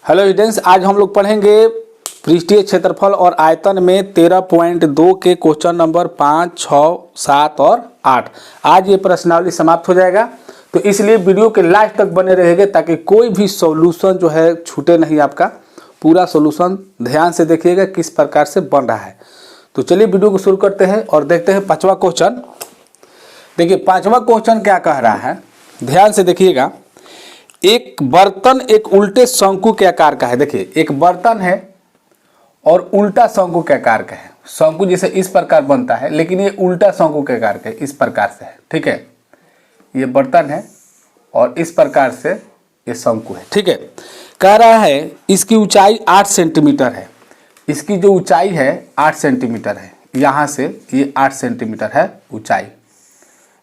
Hello students, आज हम लोग पढ़ेंगे पृष्ठीय क्षेत्रफल और आयतन में 13.2 के क्वेश्चन नंबर 5, 6, 7 और 8। आज ये प्रश्नावली समाप्त हो जाएगा, तो इसलिए वीडियो के लास्ट तक बने रहेंगे ताकि कोई भी सॉल्यूशन जो है छूटे नहीं। आपका पूरा सॉल्यूशन ध्यान से देखिएगा किस प्रकार से बन रहा है। तो चलिए वीडियो को शुरू करते हैं और देखते हैं पांचवा क्वेश्चन। देखिए पांचवा क्वेश्चन क्या कह रहा है, ध्यान से देखिएगा। एक बर्तन एक उल्टे शंकु के आकार का है। देखिए एक बर्तन है और उल्टा शंकु के आकार का है। शंकु जैसे इस प्रकार बनता है, लेकिन ये उल्टा शंकु के आकार का इस प्रकार से है। ठीक है, ये बर्तन है और इस प्रकार से ये शंकु है। ठीक है, कह रहा है इसकी ऊंचाई 8 सेंटीमीटर है। इसकी जो ऊंचाई है 8 सेंटीमीटर है, यहाँ से ये 8 सेंटीमीटर है ऊंचाई।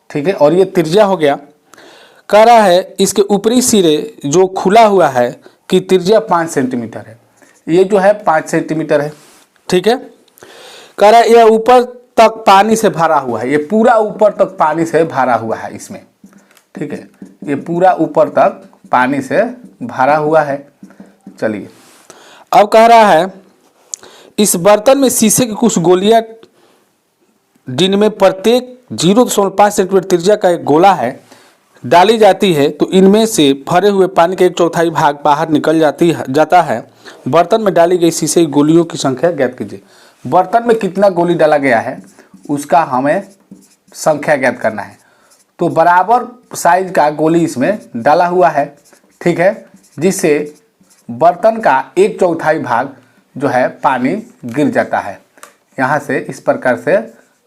ठीक है, और ये त्रिज्या हो गया। कह रहा है इसके ऊपरी सिरे जो खुला हुआ है कि त्रिज्या 5 सेंटीमीटर है। ये जो है 5 सेंटीमीटर है। ठीक है, कह रहा है यह ऊपर तक पानी से भरा हुआ है। ये पूरा ऊपर तक पानी से भरा हुआ है इसमें। ठीक है, ये पूरा ऊपर तक पानी से भरा हुआ है। चलिए अब कह रहा है इस बर्तन में शीशे की कुछ गोलियां, जिनमें प्रत्येक 0.5 सेंटीमीटर त्रिज्या का एक गोला है, डाली जाती है तो इनमें से भरे हुए पानी का 1/4 भाग बाहर निकल जाता है। बर्तन में डाली गई शीशे की गोलियों की संख्या ज्ञात कीजिए। बर्तन में कितना गोली डाला गया है उसका हमें संख्या ज्ञात करना है। तो बराबर साइज का गोली इसमें डाला हुआ है। ठीक है, जिससे बर्तन का 1/4 भाग जो है पानी गिर जाता है। यहाँ से इस प्रकार से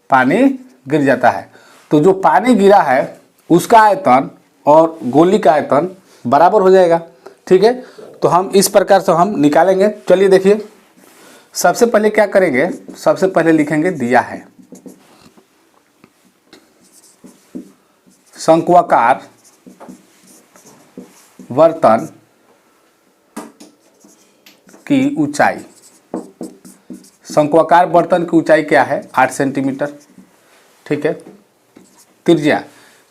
पानी गिर जाता है। तो जो पानी गिरा है उसका आयतन और गोली का आयतन बराबर हो जाएगा। ठीक है, तो हम इस प्रकार से हम निकालेंगे। चलिए देखिए, सबसे पहले क्या करेंगे, सबसे पहले लिखेंगे दिया है शंक्वाकार बर्तन की ऊंचाई। शंक्वाकार बर्तन की ऊंचाई क्या है, 8 सेंटीमीटर। ठीक है, त्रिज्या,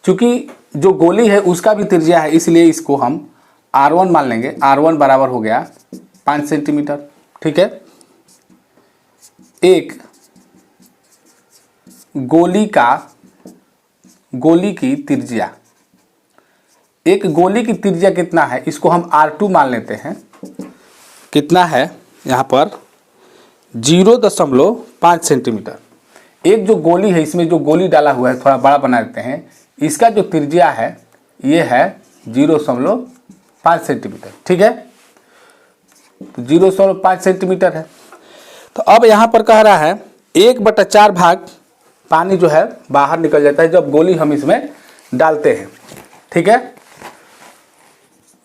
चूंकि जो गोली है उसका भी त्रिज्या है, इसलिए इसको हम R1 मान लेंगे। R1 बराबर हो गया 5 सेंटीमीटर। ठीक है, एक गोली की त्रिज्या, एक गोली की त्रिज्या कितना है इसको हम R2 मान लेते हैं। कितना है यहाँ पर 0.5 सेंटीमीटर। एक जो गोली है, इसमें जो गोली डाला हुआ है थोड़ा बड़ा बना देते हैं, इसका जो त्रिज्या है ये है 0.5 सेंटीमीटर। ठीक है, तो 0.5 सेंटीमीटर है। तो अब यहाँ पर कह रहा है 1/4 भाग पानी जो है बाहर निकल जाता है जब गोली हम इसमें डालते हैं। ठीक है,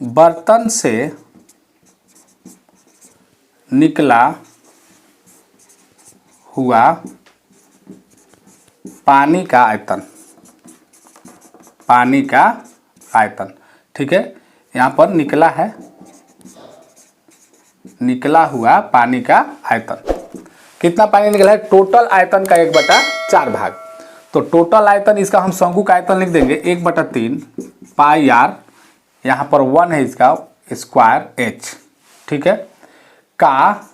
बर्तन से निकला हुआ पानी का आयतन, पानी का आयतन। ठीक है, यहाँ पर निकला है, निकला हुआ पानी का आयतन। कितना पानी निकला है, टोटल आयतन का 1/4 भाग। तो टोटल आयतन इसका हम शंकु का आयतन लिख देंगे 1/3 पाई r, यहाँ पर 1 है इसका स्क्वायर h। ठीक है, का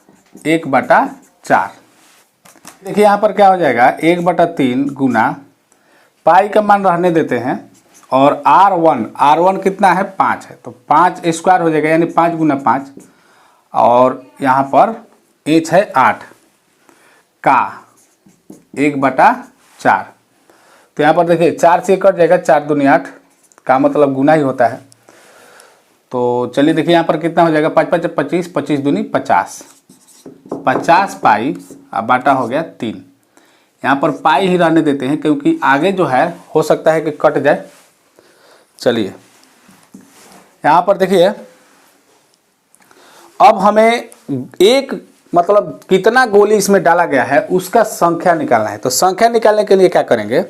1/4। देखिए यहाँ पर क्या हो जाएगा, 1/3 गुना पाई का मान रहने देते हैं और R1 कितना है 5 है, तो 5 स्क्वायर हो जाएगा, यानी 5 गुना 5, और यहाँ पर h है 8 का 1/4। तो यहाँ पर देखिए 4 से कट जाएगा, 4 दूनी 8 का मतलब गुना ही होता है। तो चलिए देखिए यहाँ पर कितना हो जाएगा, 5 5 25, 25 दूनी 50, 50 पाई अब बाटा हो गया 3। यहाँ पर पाई ही रहने देते हैं क्योंकि आगे जो है हो सकता है कि कट जाए। चलिए यहाँ पर देखिए, अब हमें एक मतलब कितना गोली इसमें डाला गया है उसका संख्या निकालना है। तो संख्या निकालने के लिए क्या करेंगे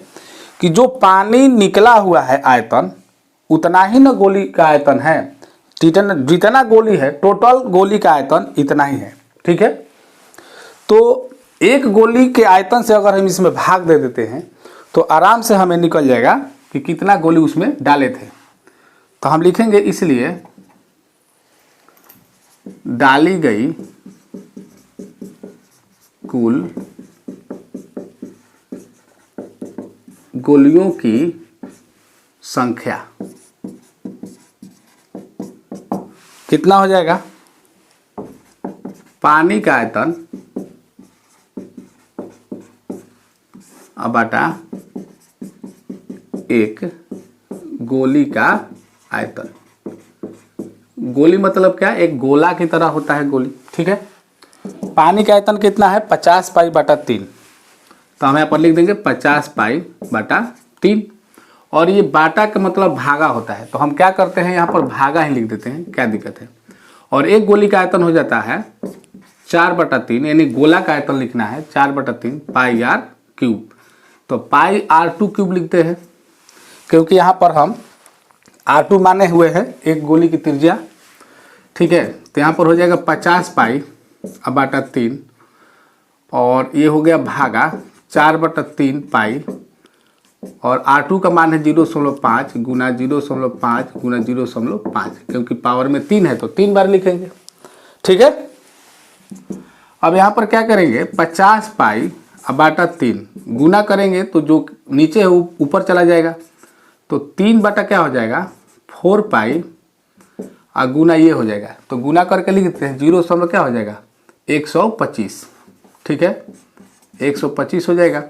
कि जो पानी निकला हुआ है आयतन उतना ही ना गोली का आयतन है। जितना गोली है टोटल गोली का आयतन इतना ही है। ठीक है, तो एक गोली के आयतन से अगर हम इसमें भाग दे देते हैं तो आराम से हमें निकल जाएगा कि कितना गोली उसमें डाले थे। तो हम लिखेंगे इसलिए डाली गई कुल गोलियों की संख्या कितना हो जाएगा? पानी का आयतन बटा एक गोली का आयतन। गोली मतलब क्या? एक गोला की तरह होता है गोली, ठीक है। पानी का आयतन कितना है? 50 पाई बटा 3। तो हम यहाँ पर लिख देंगे 50 पाई बटा 3। और ये बाटा का मतलब भागा होता है, तो हम क्या करते हैं, यहाँ पर भागा ही लिख देते हैं, क्या दिक्कत है। और एक गोली का आयतन हो जाता है 4 बटा 3, यानी गोला का आयतन लिखना है 4 बटा 3 पाई आर क्यूब। तो पाई R2 क्यूब लिखते हैं, क्योंकि यहाँ पर हम R2 माने हुए हैं एक गोली की त्रिज्या, ठीक है। तो यहाँ पर हो जाएगा 50 पाई बटा 3, और ये हो गया भागा 4 बटा 3 पाई, और R2 का मान है 0.5 गुना 0.5 गुना 0.5, क्योंकि पावर में 3 है तो 3 बार लिखेंगे, ठीक है। अब यहाँ पर क्या करेंगे, 50 पाई बटा 3 गुना करेंगे तो जो नीचे है ऊपर चला जाएगा, तो 3 बटा क्या हो जाएगा 4 पाई गुना ये हो जाएगा, तो गुना करके लिख देते हैं 0 क्या हो जाएगा 125, ठीक है। 125 हो जाएगा,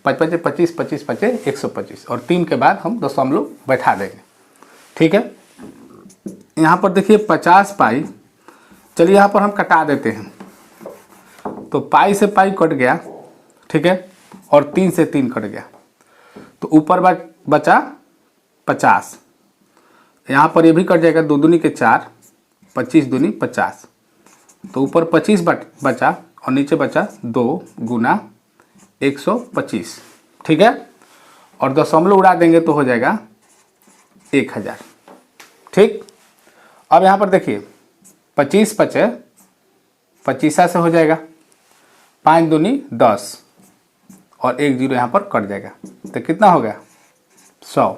5 5 25 25 25 125, और 3 के बाद हम दशमलव बैठा देंगे, ठीक है। यहाँ पर देखिए 50 पाई, चलिए यहाँ पर हम कटा देते हैं, तो पाई से पाई कट गया, ठीक है, और 3 से 3 कट गया, तो ऊपर बचा 50। यहाँ पर ये भी कट जाएगा, 2 दूनी के 4, 25 दूनी 50, तो ऊपर 25 बचा और नीचे बचा 2 गुना 125, ठीक है। और दशमलव उड़ा देंगे तो हो जाएगा 1000, ठीक। अब यहाँ पर देखिए 25 पचे 25 से हो जाएगा, 5 दूनी 10, और 1 0 यहाँ पर कट जाएगा, तो कितना हो गया 100,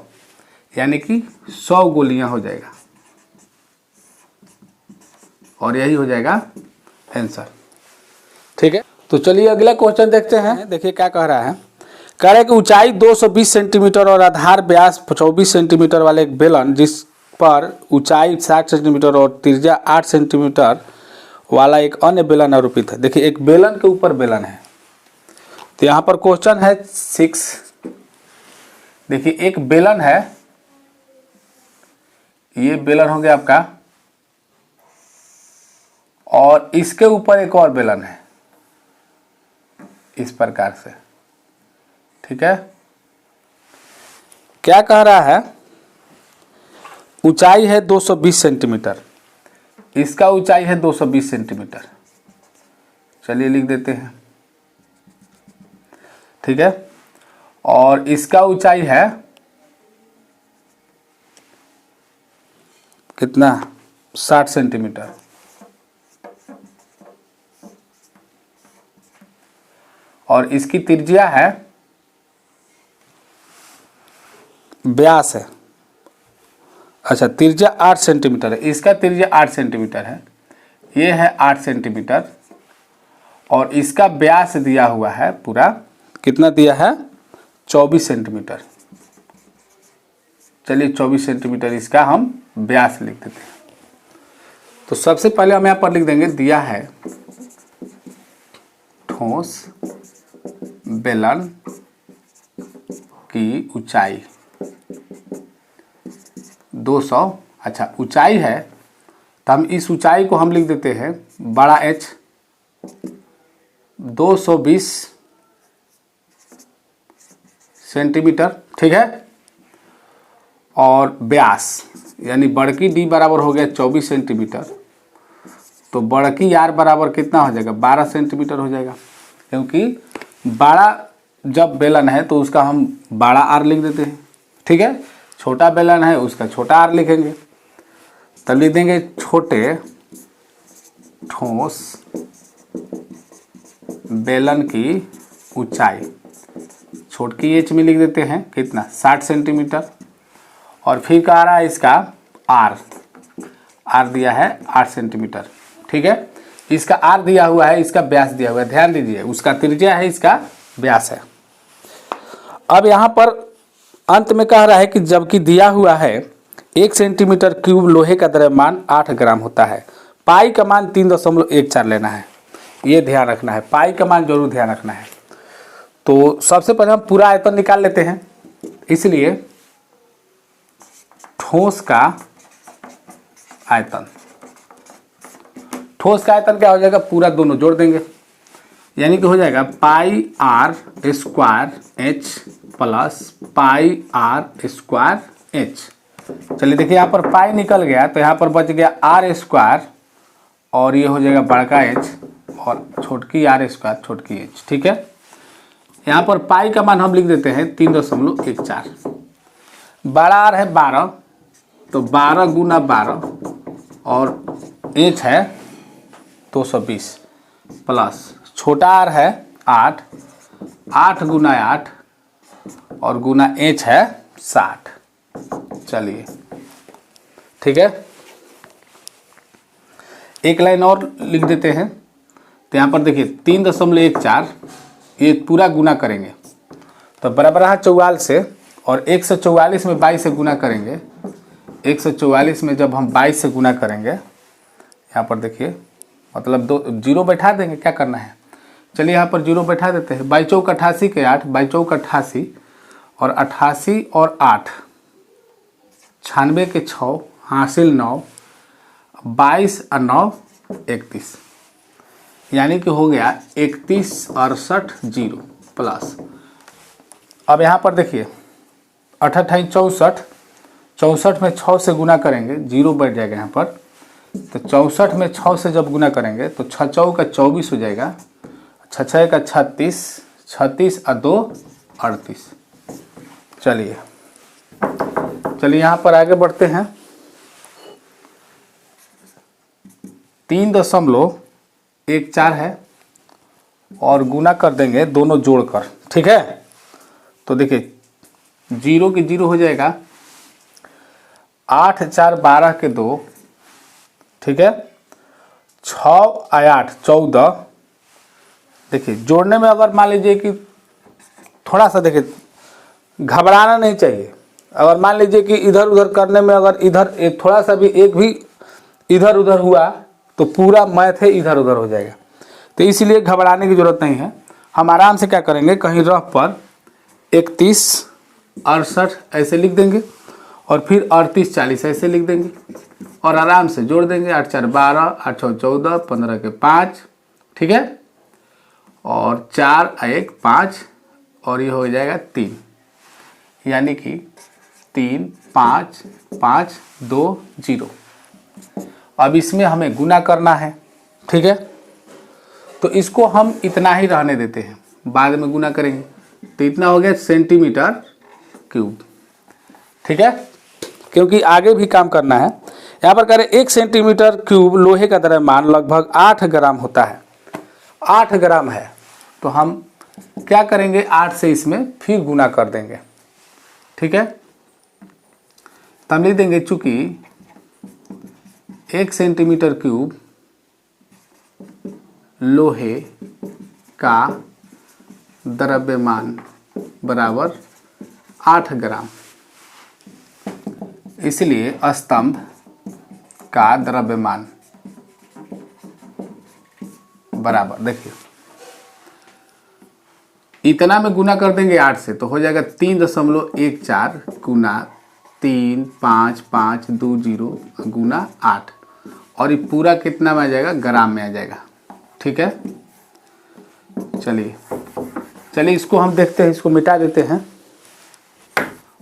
यानी कि 100 गोलियां हो जाएगा, और यही हो जाएगा आंसर, ठीक है। तो चलिए अगला क्वेश्चन देखते हैं। देखिए क्या कह रहा है, कह रहा है कि ऊंचाई 220 सेंटीमीटर और आधार व्यास 24 सेंटीमीटर वाले एक बेलन, जिस पर ऊंचाई 60 सेंटीमीटर और त्रिज्या 8 सेंटीमीटर वाला एक अन्य बेलन आरोपित है। देखिए एक बेलन के ऊपर बेलन है, तो यहाँ पर क्वेश्चन है 6। देखिए एक बेलन है, ये बेलन हो गया आपका, और इसके ऊपर एक और बेलन है इस प्रकार से, ठीक है। क्या कह रहा है, ऊंचाई है 220 सेंटीमीटर, इसका ऊंचाई है 220 सेंटीमीटर, चलिए लिख देते हैं, ठीक है। और इसका ऊंचाई है कितना 60 सेंटीमीटर, और इसकी त्रिज्या है, व्यास है, अच्छा त्रिज्या 8 सेंटीमीटर है, इसका त्रिज्या 8 सेंटीमीटर है, ये है 8 सेंटीमीटर, और इसका व्यास दिया हुआ है पूरा, कितना दिया है 24 सेंटीमीटर। चलिए 24 सेंटीमीटर इसका हम व्यास लिख देते हैं। तो सबसे पहले हम यहाँ पर लिख देंगे, दिया है ठोस बेलन की ऊंचाई 200, अच्छा ऊंचाई है, तो हम इस ऊंचाई को हम लिख देते हैं बड़ा H, 220 सेंटीमीटर, ठीक है। और व्यास यानी बड़की D बराबर हो गया 24 सेंटीमीटर, तो बड़की R बराबर कितना हो जाएगा 12 सेंटीमीटर हो जाएगा, क्योंकि बड़ा जब बेलन है तो उसका हम बड़ा R लिख देते हैं, ठीक है। छोटा बेलन है उसका छोटा R लिखेंगे, तब लिख देंगे छोटे ठोस बेलन की ऊंचाई, छोटकी H में लिख देते हैं कितना 60 सेंटीमीटर, और फिर कह रहा है इसका R दिया है 8 सेंटीमीटर, ठीक है। इसका आर दिया हुआ है, इसका व्यास दिया हुआ है, ध्यान दीजिए, उसका त्रिज्या है, इसका व्यास है। अब यहाँ पर अंत में कह रहा है कि जबकि दिया हुआ है 1 सेंटीमीटर क्यूब लोहे का द्रव्यमान 8 ग्राम होता है, पाई का मान 3.14 लेना है। ये ध्यान रखना है, पाई का मान जरूर ध्यान रखना है। तो सबसे पहले हम पूरा आयतन निकाल लेते हैं, इसलिए ठोस का आयतन, ठोस का आयतन क्या हो जाएगा, पूरा दोनों जोड़ देंगे, यानी कि हो जाएगा pi R square H plus pi R square H. चलिए देखिए यहाँ पर पाई निकल गया तो यहाँ पर बच गया आर स्क्वायर और ये हो जाएगा बड़का एच और छोटकी आर स्क्वायर छोटकी एच, ठीक है। यहाँ पर पाई का मान हम लिख देते हैं 3.14। बड़ा आर है 12 तो 12 गुना 12 और एच है 220 प्लस छोटा आर है 8, 8 गुना 8 और गुना एच है 60। चलिए ठीक है, एक लाइन और लिख देते हैं। तो यहाँ पर देखिए 3.14 ये पूरा गुना करेंगे तो बराबर है 44 से, और 144 में 22 से गुना करेंगे। 144 में जब हम 22 से गुना करेंगे, यहाँ पर देखिए मतलब 2 जीरो बैठा देंगे, क्या करना है, चलिए यहाँ पर जीरो बैठा देते हैं। 22 चौक 88 के 8, 22 चौक 88 और 88 और 8 96 के 6 हासिल 9, 22 और 9 31, यानी कि हो गया 31 68 0 प्लस। अब यहाँ पर देखिए 88 64, 64 में 6 से गुना करेंगे, जीरो बैठ जाएगा यहाँ पर। तो 64 में 6 से जब गुना करेंगे तो 6 चौक का 24 हो जाएगा, 6 6 का 36, 36 और 2 38। चलिए यहाँ पर आगे बढ़ते हैं। 3.14 है और गुना कर देंगे दोनों जोड़कर, ठीक है। तो देखिए जीरो की जीरो हो जाएगा, 8 4 12 के 2, ठीक है, 6 और 8 14। देखिए जोड़ने में अगर मान लीजिए कि थोड़ा सा देखिए घबराना नहीं चाहिए। अगर मान लीजिए कि इधर उधर करने में अगर इधर एक थोड़ा सा भी एक भी इधर उधर हुआ तो पूरा मैथ है इधर उधर हो जाएगा। तो इसलिए घबराने की ज़रूरत नहीं है। हम आराम से क्या करेंगे, कहीं रफ पर 31 68 ऐसे लिख देंगे और फिर 38 40 ऐसे लिख देंगे और आराम से जोड़ देंगे। 8 4 12, 8 6 14, 15 के 5, ठीक है, और 4 1 5 और ये हो जाएगा 3, यानी कि 3 5 5 2 0। अब इसमें हमें गुना करना है, ठीक है, तो इसको हम इतना ही रहने देते हैं, बाद में गुना करेंगे। तो इतना हो गया सेंटीमीटर क्यूब, ठीक है, क्योंकि आगे भी काम करना है। यहाँ पर कह रहे 1 सेंटीमीटर क्यूब लोहे का द्रव्यमान लगभग 8 ग्राम होता है। 8 ग्राम है तो हम क्या करेंगे, 8 से इसमें फिर गुना कर देंगे, ठीक है। तो हम लिख देंगे चूंकि 1 सेंटीमीटर क्यूब लोहे का द्रव्यमान बराबर 8 ग्राम, इसलिए स्तंभ का द्रव्यमान बराबर, देखिए इतना में गुना कर देंगे 8 से तो हो जाएगा 3.14 गुना 3 5 5 2 0 गुना 8, और ये पूरा कितना में आ जाएगा, ग्राम में आ जाएगा, ठीक है। चलिए इसको हम देखते हैं, इसको मिटा देते हैं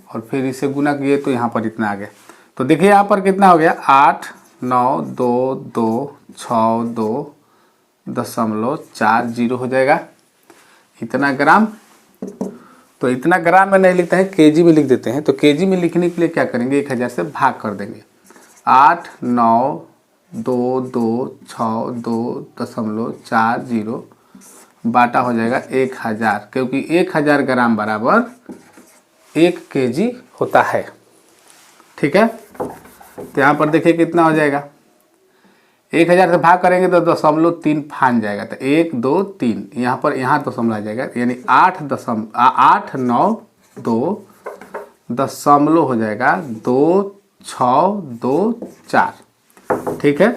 और फिर इसे गुना किए तो यहाँ पर इतना आ गया। तो देखिए यहाँ पर कितना हो गया, 8 9 2 2 6 2.4 0 हो जाएगा, इतना ग्राम। तो इतना ग्राम में नहीं लिखते हैं, केजी में लिख देते हैं। तो केजी में लिखने के लिए क्या करेंगे, 1000 से भाग कर देंगे। 8 9 2 2 6 2.4 0 बाटा हो जाएगा 1000, क्योंकि 1000 ग्राम बराबर 1 केजी होता है, ठीक है। तो यहाँ पर देखिए कितना हो जाएगा, 1000 से भाग करेंगे तो 0.3 फान जाएगा, तो 1 2 3 यहाँ पर यहाँ दशमलव आ जाएगा, यानी 8.92 दशमलव हो जाएगा 2624। ठीक है,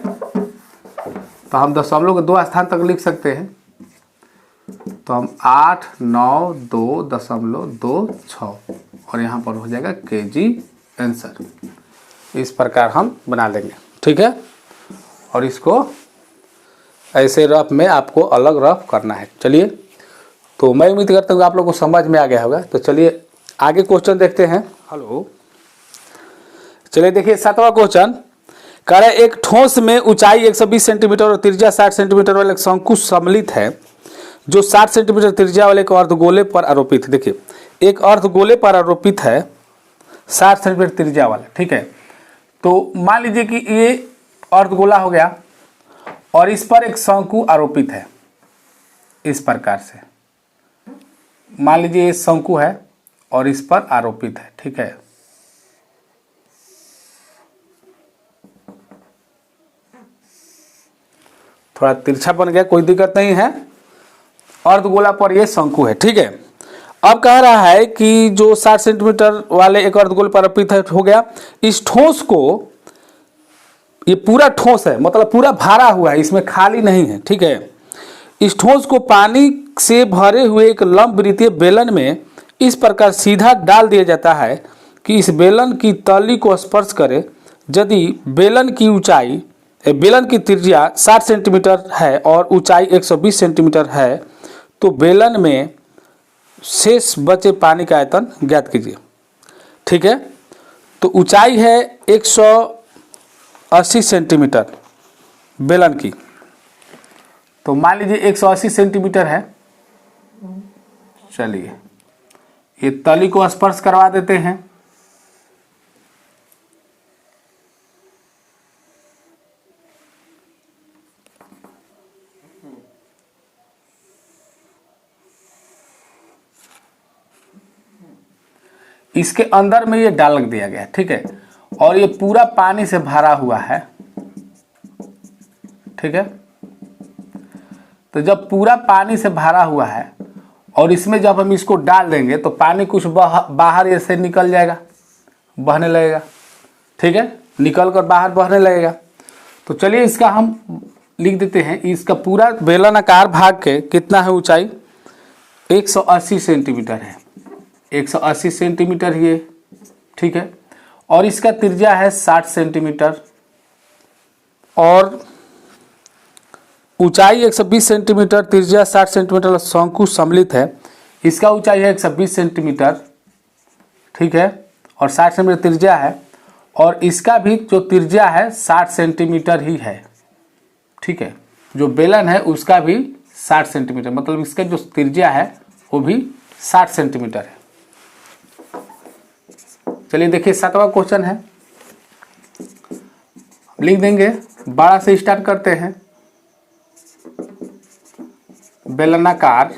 तो हम दशमलव को 2 स्थान तक लिख सकते हैं, तो हम 892.26 और यहाँ पर हो जाएगा kg आंसर। इस प्रकार हम बना लेंगे। ठीक है, और इसको ऐसे रफ में आपको अलग रफ करना है। चलिए, तो मैं उम्मीद करता हूँ आप लोग को समझ में आ गया होगा। तो चलिए आगे क्वेश्चन देखते हैं। हेलो, चलिए देखिए 7वां क्वेश्चन कह रहा है एक ठोस में ऊंचाई 120 सेंटीमीटर और त्रिज्या 60 सेंटीमीटर वाला एक शंकु सम्मिलित है जो 60 सेंटीमीटर त्रिज्या वाले एक अर्धगोले पर आरोपित है। देखिए, एक अर्धगोले पर आरोपित है 60 सेंटीमीटर त्रिज्या वाला। ठीक है, तो मान लीजिए कि ये अर्धगोला हो गया और इस पर एक शंकु आरोपित है। इस प्रकार से मान लीजिए ये शंकु है और इस पर आरोपित है। ठीक है, थोड़ा तिरछा बन गया, कोई दिक्कत नहीं है। अर्धगोला पर ये शंकु है। ठीक है, अब कह रहा है कि जो 60 सेंटीमीटर वाले एक अर्धगोले पर आरोपित है हो गया। इस ठोस को, ये पूरा ठोस है, मतलब पूरा भरा हुआ है, इसमें खाली नहीं है। ठीक है, इस ठोस को पानी से भरे हुए एक लंबवृत्तीय बेलन में इस प्रकार सीधा डाल दिया जाता है कि इस बेलन की तली को स्पर्श करे। यदि बेलन की त्रिज्या 60 सेंटीमीटर है और ऊंचाई 120 सेंटीमीटर है तो बेलन में शेष बचे पानी का आयतन ज्ञात कीजिए। ठीक है, तो ऊंचाई है 180 सेंटीमीटर बेलन की, तो मान लीजिए 180 सेंटीमीटर है। चलिए ये तली को स्पर्श करवा देते हैं। इसके अंदर में ये डाल दिया गया। ठीक है, और ये पूरा पानी से भरा हुआ है। ठीक है, तो जब पूरा पानी से भरा हुआ है और इसमें जब हम इसको डाल देंगे तो पानी कुछ बाहर ऐसे निकल जाएगा, बहने लगेगा। ठीक है, निकल कर बाहर बहने लगेगा। तो चलिए इसका हम लिख देते हैं। इसका पूरा बेलनाकार भाग के कितना है ऊंचाई, 180 सेंटीमीटर है। 180 सेंटीमीटर ये। ठीक है, और इसका त्रिज्या है 60 सेंटीमीटर और ऊंचाई 120 सेंटीमीटर, त्रिज्या 60 सेंटीमीटर शंकु सम्मिलित है। इसका ऊंचाई है 120 सेंटीमीटर। ठीक है, और 60 सेंटीमीटर त्रिज्या है और इसका भी जो त्रिज्या है 60 सेंटीमीटर ही है। ठीक है, जो बेलन है उसका भी 60 सेंटीमीटर, मतलब इसका जो त्रिज्या है वो भी 60 सेंटीमीटर है। चलिए देखिए 7वां क्वेश्चन है, लिख देंगे। बड़ा से स्टार्ट करते हैं। बेलनाकार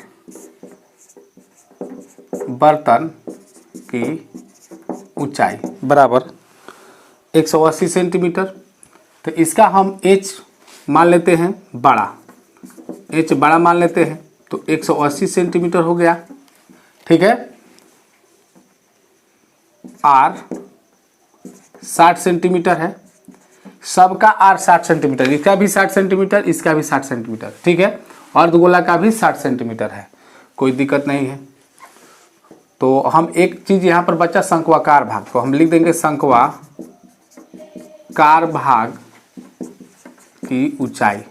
बर्तन की ऊंचाई बराबर 180 सेंटीमीटर। तो इसका हम h मान लेते हैं बड़ा, h बड़ा मान लेते हैं, तो 180 सेंटीमीटर हो गया। ठीक है, r 60 सेंटीमीटर है, सबका r 60 सेंटीमीटर, इसका भी 60 सेंटीमीटर, इसका भी 60 सेंटीमीटर। ठीक है, अर्धगोला का भी 60 सेंटीमीटर है, कोई दिक्कत नहीं है। तो हम एक चीज यहाँ पर बचा शंक्वाकार भाग, तो हम लिख देंगे शंक्वाकार भाग की ऊंचाई,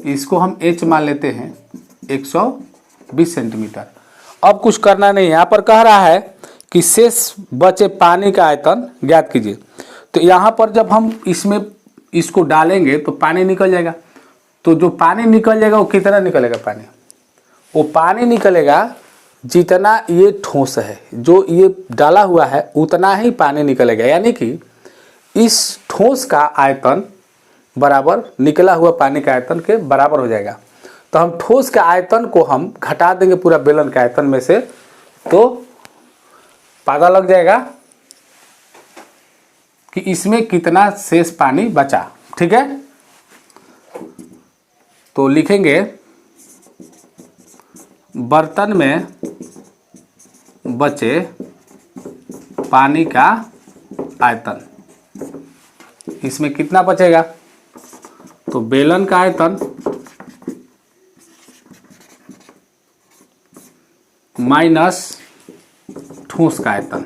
इसको हम h मान लेते हैं 120 सेंटीमीटर। अब कुछ करना नहीं, यहाँ पर कह रहा है कि शेष बचे पानी का आयतन ज्ञात कीजिए। तो यहाँ पर जब हम इसमें इसको डालेंगे तो पानी निकल जाएगा। तो जो पानी निकल जाएगा वो कितना निकलेगा पानी, वो पानी निकलेगा जितना ये ठोस है, जो ये डाला हुआ है उतना ही पानी निकलेगा। यानी कि इस ठोस का आयतन बराबर निकला हुआ पानी के आयतन के बराबर हो जाएगा। तो हम ठोस के आयतन को हम घटा देंगे पूरा बेलन के आयतन में से, तो पता लग जाएगा कि इसमें कितना शेष पानी बचा। ठीक है, तो लिखेंगे बर्तन में बचे पानी का आयतन। इसमें कितना बचेगा? तो बेलन का आयतन माइनस ठोस का आयतन,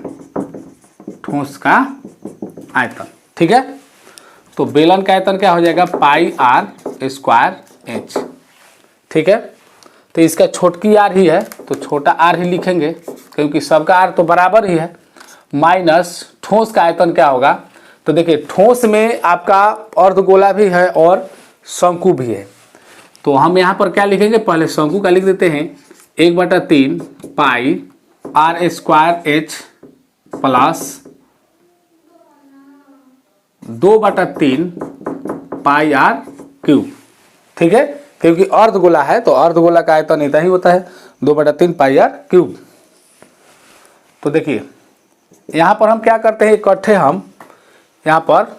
ठोस का आयतन। ठीक है, तो बेलन का आयतन क्या हो जाएगा? Pi R square H. ठीक है, तो इसका छोटकी आर ही है तो छोटा आर ही लिखेंगे क्योंकि सबका आर तो बराबर ही है। माइनस ठोस का आयतन क्या होगा? तो देखिए ठोस में आपका अर्धगोला भी है और शंकु भी है, तो हम यहाँ पर क्या लिखेंगे? पहले शंकु का लिख देते हैं 1/3 pi R square H plus 2/3 pi R cube. ठीक है, क्योंकि अर्धगोला है तो अर्धगोला का आयतन इतना ही होता है 2/3 पाई आर क्यूब। तो देखिए यहाँ पर हम क्या करते हैं, इकट्ठे हम यहाँ पर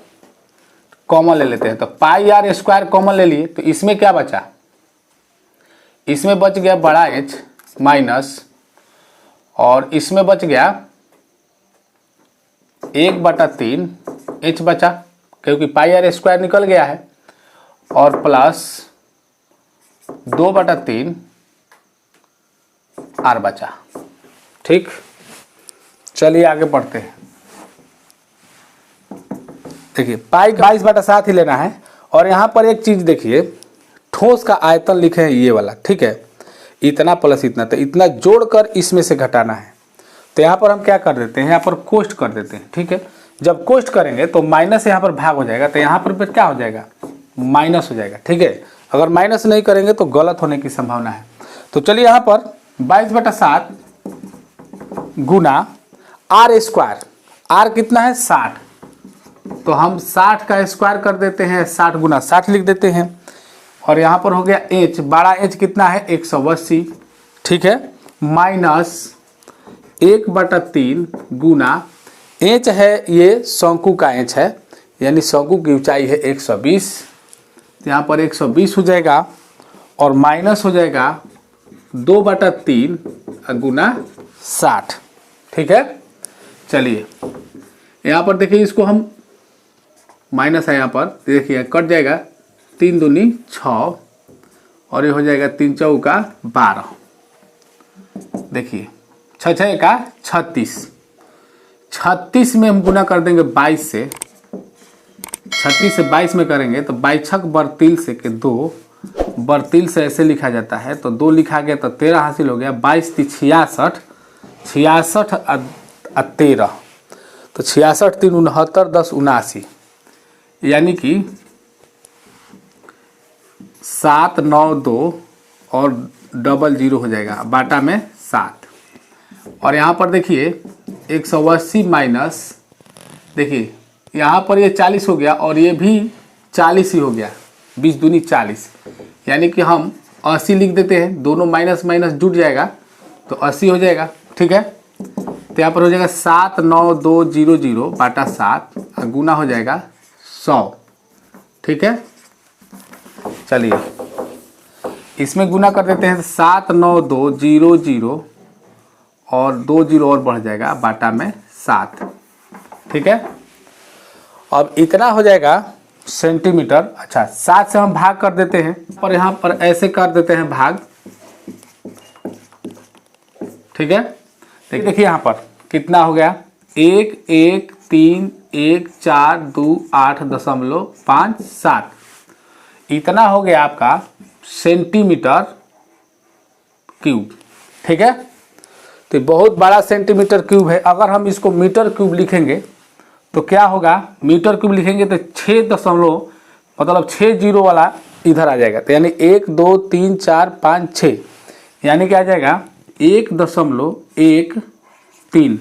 कॉमन ले लेते हैं। तो पाई आर स्क्वायर कॉमन ले लिए तो इसमें क्या बचा? इसमें बच गया बड़ा एच माइनस, और इसमें बच गया 1/3 एच बचा क्योंकि पाई आर स्क्वायर निकल गया है, और प्लस 2/3 आर बचा। ठीक, चलिए आगे बढ़ते हैं। देखिए पाई 22/7 ही लेना है, और यहाँ पर एक चीज देखिए, ठोस का आयतन लिखे हैं ये वाला। ठीक है, इतना प्लस इतना, तो इतना जोड़कर इसमें से घटाना है। तो यहाँ पर हम क्या कर देते हैं, यहाँ पर कोष्ट कर देते हैं। ठीक है, जब कोष्ट करेंगे तो माइनस यहाँ पर भाग हो जाएगा, तो यहाँ पर फिर क्या हो जाएगा? माइनस हो जाएगा। ठीक है, अगर माइनस नहीं करेंगे तो गलत होने की संभावना है। तो चलिए यहाँ पर 22/7 गुना आर स्क्वायर, आर कितना है? 60, तो हम 60 का स्क्वायर कर देते हैं, 60 गुना 60 लिख देते हैं। और यहाँ पर हो गया एच, बड़ा एच कितना है? 180। ठीक है, माइनस 1/3 गुना एच है, ये शंकु का एच है, यानी शंकु की ऊंचाई है 120, तो यहाँ पर 120 हो जाएगा, और माइनस हो जाएगा 2/3 गुना 60। ठीक है, चलिए यहाँ पर देखिए, इसको हम माइनस है यहाँ पर, देखिए कट जाएगा, 3 दूनी 6, और ये हो जाएगा 3 चौका 12। देखिए 6 6 का 36, 36 में हम गुना कर देंगे 22 से, 36 से 22 में करेंगे तो 22 छक बर्तिल से के 2, बर्तिल से ऐसे लिखा जाता है, तो 2 लिखा गया तो 13 हासिल हो गया। 22 × 66, 66 और 13, तो 66 × 3 69, 10 79, यानी कि 7 9 2 और 00 हो जाएगा, बाटा में 7। और यहाँ पर देखिए 180 माइनस, देखिए यहाँ पर ये 40 हो गया और ये भी 40 ही हो गया, 20 दूनी 40, यानी कि हम 80 लिख देते हैं, दोनों माइनस माइनस जुट जाएगा तो 80 हो जाएगा। ठीक है, तो यहाँ पर हो जाएगा 7 9 2 0 0 बाटा 7, गुना हो जाएगा 100। ठीक है, चलिए इसमें गुना कर देते हैं, 7 9 2 0 0 और 2 0 और बढ़ जाएगा, बाटा में 7। ठीक है, अब इतना हो जाएगा सेंटीमीटर। अच्छा, 7 से हम भाग कर देते हैं, और यहाँ पर ऐसे कर देते हैं भाग। ठीक है, देखिए यहाँ पर कितना हो गया, 1 1 3 1 4 2 8.5 7, इतना हो गया आपका सेंटीमीटर क्यूब। ठीक है, तो बहुत बड़ा सेंटीमीटर क्यूब है। अगर हम इसको मीटर क्यूब लिखेंगे तो क्या होगा, मीटर क्यूब लिखेंगे तो 6 जीरो वाला इधर आ जाएगा, तो यानी 1 2 3 4 5 6, यानी क्या आ जाएगा 1.13।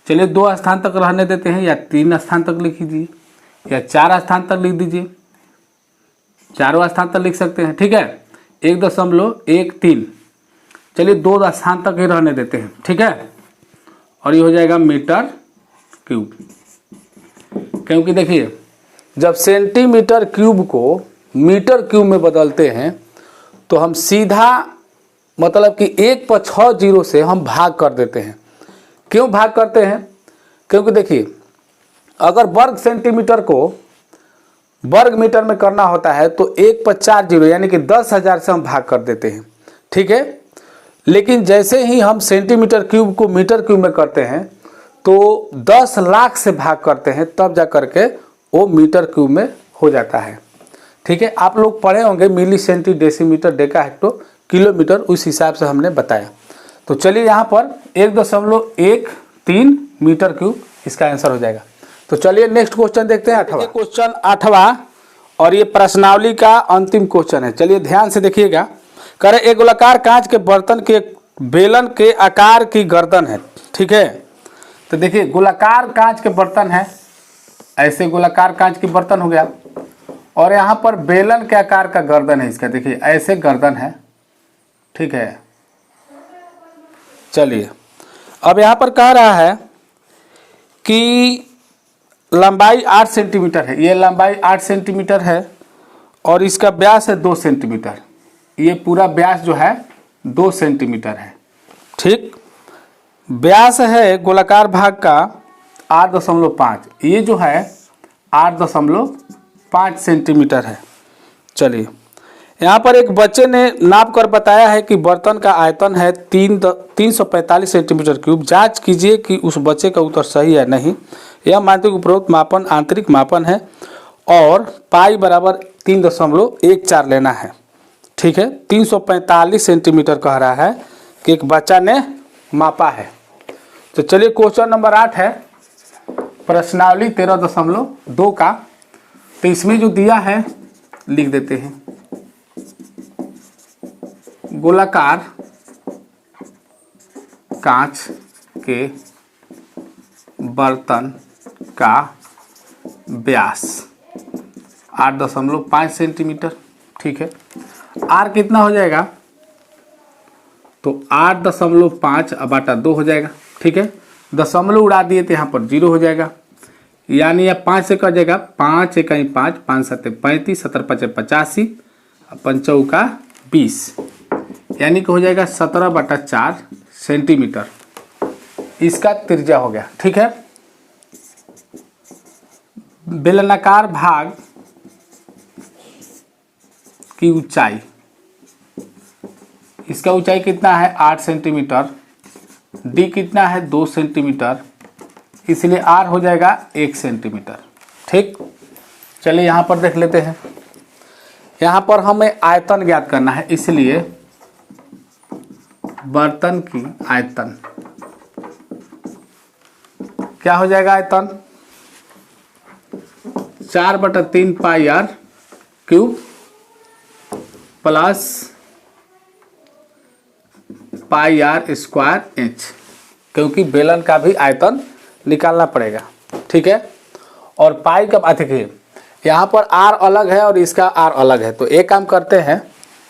चलिए 2 स्थान तक रहने देते हैं, या 3 स्थान तक लिख दीजिए, या 4 स्थान तक लिख दीजिए, 4वां स्थान तक लिख सकते हैं। ठीक है, 1.13, चलिए 2 स्थान तक ही रहने देते हैं। ठीक है, और ये हो जाएगा मीटर क्यूब, क्योंकि देखिए जब सेंटीमीटर क्यूब को मीटर क्यूब में बदलते हैं तो हम सीधा मतलब कि 1 पर 6 जीरो से हम भाग कर देते हैं। क्यों भाग करते हैं? क्योंकि देखिए, अगर वर्ग सेंटीमीटर को वर्ग मीटर में करना होता है तो 1 पर 4 जीरो यानी कि 10,000 से हम भाग कर देते हैं, ठीक है। लेकिन जैसे ही हम सेंटीमीटर क्यूब को मीटर क्यूब में करते हैं तो 10 लाख से भाग करते हैं, तब जा करके वो मीटर क्यूब में हो जाता है, ठीक है। आप लोग पढ़े होंगे milli, centi, decimetre, deca hecto, kilometre, उस हिसाब से हमने बताया। तो चलिए यहाँ पर 1.13 मीटर क्यूब इसका आंसर हो जाएगा। तो चलिए नेक्स्ट क्वेश्चन देखते हैं, 8वां क्वेश्चन, 8वां, और ये प्रश्नावली का अंतिम क्वेश्चन है। चलिए ध्यान से देखिएगा। करे एक गोलाकार कांच के बर्तन के बेलन के आकार की गर्दन है, ठीक है। तो देखिए गोलाकार कांच के बर्तन है, ऐसे गोलाकार कांच की बर्तन हो गया, और यहाँ पर बेलन के आकार का गर्दन है इसका, देखिए ऐसे गर्दन है, ठीक है। चलिए अब यहाँ पर कह रहा है कि लंबाई 8 सेंटीमीटर है, ये लंबाई 8 सेंटीमीटर है और इसका व्यास है 2 सेंटीमीटर। ये पूरा व्यास जो है 2 सेंटीमीटर है, ठीक। व्यास है गोलाकार भाग का 8.5, ये जो है 8.5 सेंटीमीटर है। चलिए यहाँ पर एक बच्चे ने नाप कर बताया है कि बर्तन का आयतन है 345 सेंटीमीटर क्यूब। जांच कीजिए कि उस बच्चे का उत्तर सही है नहीं। यह मानते हैं उपरोक्त मापन आंतरिक मापन है और पाई बराबर 3.14 लेना है, ठीक है। 345 सेंटीमीटर कह रहा है कि एक बच्चा ने मापा है। तो चलिए क्वेश्चन नंबर 8 है, प्रश्नावली 13.2 का। तो इसमें जो दिया है लिख देते हैं। गोलाकार कांच के बर्तन का व्यास 8.5 सेंटीमीटर, ठीक है। आर कितना हो जाएगा? तो 8.5/2 हो जाएगा, ठीक है। दशमलव उड़ा दिए तो यहाँ पर 0 हो जाएगा, यानी यह 5 से कट जाएगा। 5 × 5, 5 × 7 35, 17 × 5 85, 5 × 20, यानी कि हो जाएगा 17/4 सेंटीमीटर इसका त्रिज्या हो गया, ठीक है। बेलनाकार भाग की ऊंचाई, इसका ऊंचाई कितना है? 8 सेंटीमीटर। डी कितना है? 2 सेंटीमीटर, इसलिए आर हो जाएगा 1 सेंटीमीटर, ठीक। चलिए यहाँ पर देख लेते हैं। यहाँ पर हमें आयतन ज्ञात करना है, इसलिए बर्तन की आयतन क्या हो जाएगा? आयतन 4/3 pi R cube plus pi R square inch, क्योंकि बेलन का भी आयतन निकालना पड़ेगा, ठीक है। और पाई का देखिए यहाँ पर आर अलग है और इसका आर अलग है, तो एक काम करते हैं,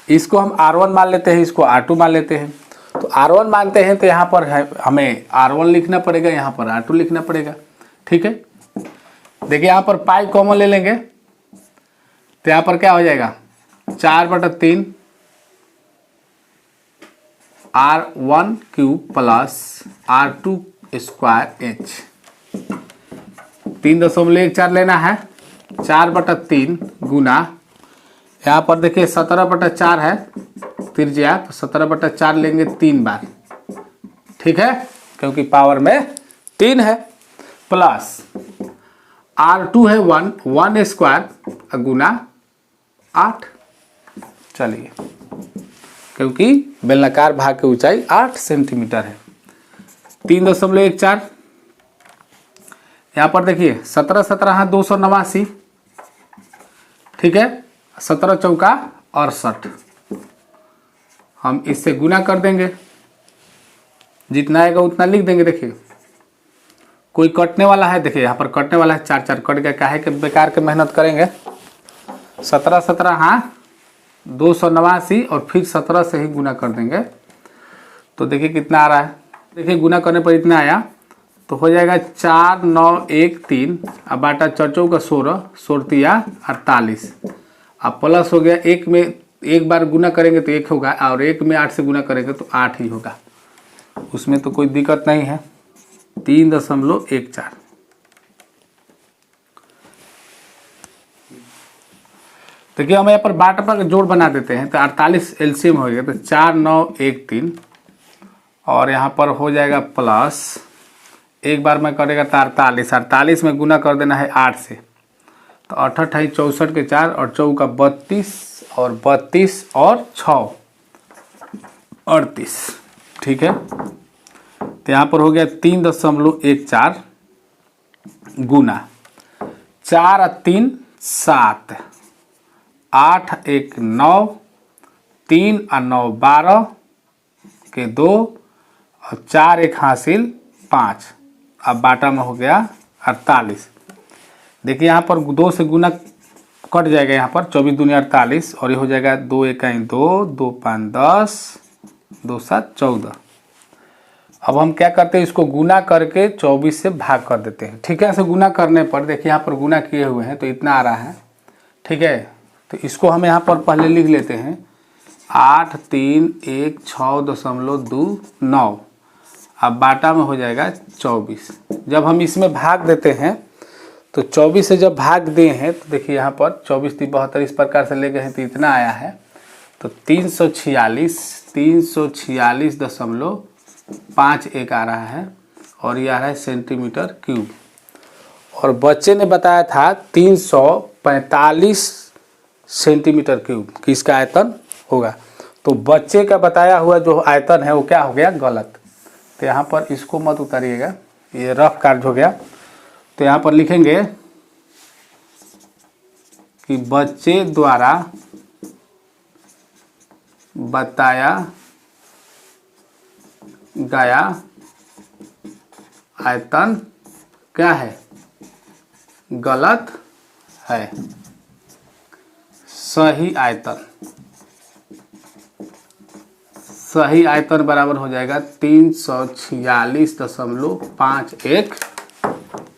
इसको हम R1 मान लेते हैं, इसको R2 मान लेते हैं। तो R1 मानते हैं तो यहाँ पर हमें R1 लिखना पड़ेगा, यहाँ पर R2 लिखना पड़ेगा, ठीक है। देखिए यहाँ पर पाई कॉमन ले लेंगे तो यहाँ पर क्या हो जाएगा? 4/3 R1 cube plus R2 square inch. 3.14 लेना है, 4/3 गुना, यहाँ पर देखिए 17/4 है त्रिज्या, तो 17/4 लेंगे 3 बार, ठीक है, क्योंकि पावर में 3 है, प्लस R2 है 1 स्क्वायर गुना 8। चलिए, क्योंकि बेलनाकार भाग की ऊंचाई 8 सेंटीमीटर है। 3.14 यहाँ पर देखिए 17 289, ठीक है। 17 चौका 68, हम इससे गुना कर देंगे, जितना आएगा उतना लिख देंगे। देखिए कोई कटने वाला है, देखिए यहाँ पर कटने वाला है, 4 कट गया, काहे के बेकार के मेहनत करेंगे। 17 हाँ 289 और फिर 17 से ही गुना कर देंगे, तो देखिए कितना आ रहा है। देखिए गुना करने पर इतना आया, तो हो जाएगा 4913, अब बाटा 4 का 16, 16 48, अब प्लस हो गया 1 में एक बार गुना करेंगे तो 1 होगा और 1 में 8 से गुना करेंगे तो 8 ही होगा, उसमें तो कोई दिक्कत नहीं है। 3.14। देखिए हम यहाँ पर बाटा का जोड़ बना देते हैं तो 48 एलसीएम हो गया तो 4913 और यहाँ पर हो जाएगा प्लस, एक बार में करेगा तो 48 में गुना कर देना है 8 से, तो 8 64 के 4 और 4 का 32 और 32 और 6 38। ठीक है, तो यहाँ पर हो गया 3.14 गुना 4 और 3 7, 8 1 9, 3 और 9 12 के 2 और 4 1 हासिल 5। अब बाटा में हो गया 48। देखिए यहाँ पर 2 से गुना कट जाएगा, यहाँ पर 24 दूनी 48 और ये हो जाएगा 2 1 2, 2 5 10, 2 7 14। अब हम क्या करते हैं, इसको गुना करके 24 से भाग कर देते हैं। ठीक है, ऐसे गुना करने पर देखिए यहाँ पर गुना किए हुए हैं तो इतना आ रहा है। ठीक है, तो इसको हम यहाँ पर पहले लिख लेते हैं 8 3 1 6.29। अब बाटा में हो जाएगा 24। जब हम इसमें भाग देते हैं तो 24 से जब भाग दिए हैं तो देखिए यहाँ पर 24 3 72 इस प्रकार से ले गए हैं तो इतना आया है, तो 346.51 आ रहा है और ये आ रहा है सेंटीमीटर क्यूब। और बच्चे ने बताया था 345 सेंटीमीटर क्यूब कि इसका आयतन होगा, तो बच्चे का बताया हुआ जो आयतन है वो क्या हो गया, गलत। तो यहाँ पर इसको मत उतारिएगा, ये रफ कार्य हो गया। तो यहाँ पर लिखेंगे कि बच्चे द्वारा बताया गया आयतन क्या है, गलत है। सही आयतन बराबर हो जाएगा 346.51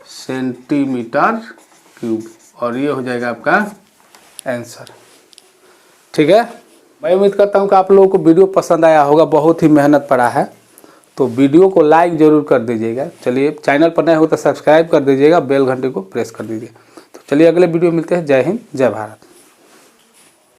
सेंटीमीटर क्यूब और ये हो जाएगा आपका आंसर। ठीक है, मैं उम्मीद करता हूँ कि आप लोगों को वीडियो पसंद आया होगा, बहुत ही मेहनत पड़ा है, तो वीडियो को लाइक ज़रूर कर दीजिएगा। चलिए, चैनल पर नए हो तो सब्सक्राइब कर दीजिएगा, बेल घंटे को प्रेस कर दीजिए। तो चलिए अगले वीडियो मिलते हैं। जय हिंद, जय भारत।